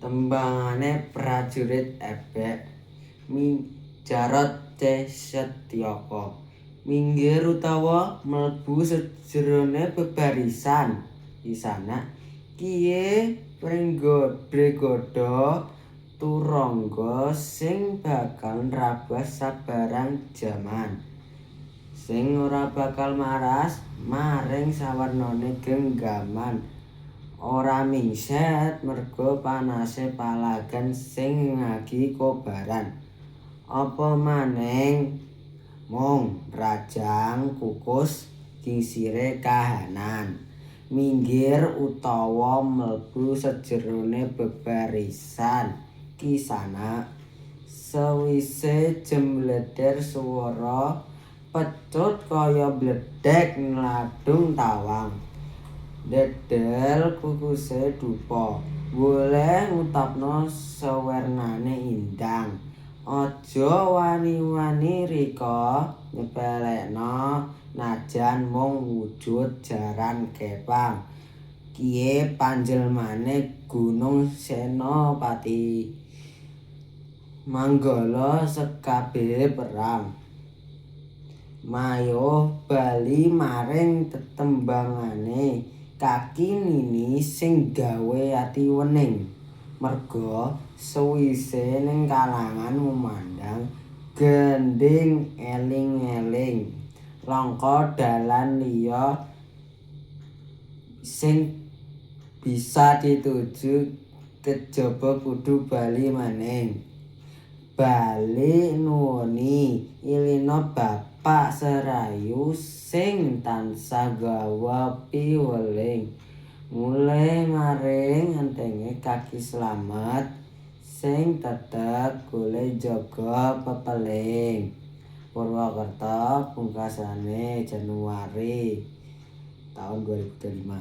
Tembangane prajurit ebek Jarot C. Setyaka. Minggir utawa mlebu sejerone bebarisan Kisana Kiye Pringgoda turangga sing bakal nrabas sabarang jaman, sing ora bakal maras maring sawarnane genggaman, ora mingset merga panase palagan sing ngagi kobaran. Apa maning mung rajang kukus kingsire kahanan, minggir utawa mlebu sejerone bebarisan Kisana. Sewise jembleder swara pecut kaya bledhek ngladung tawang. Dedel kukuse dupa, boleh ngutapno sewernane indang. Aja wani-wani rika nyepelekno najan mung wujud jaran kepang. Kiye panjelmane Gunung Senopati, manggala sekabehe perang. Mayuh bali maring tetembangane Kaki Nini sing gawe ati wening. Merga suwise ning kalangan memandang gending eling-eling. Langka dalan liya sing bisa dituju kejaba kudu bali maning. Bali nuwuni ilina bapak serayu sing tansah gawa piweling. Mulih maring entenge Kaki Slamet sing tetep goleh jaga pepeling. Purwokerto pungkasane Januari tahun 2005.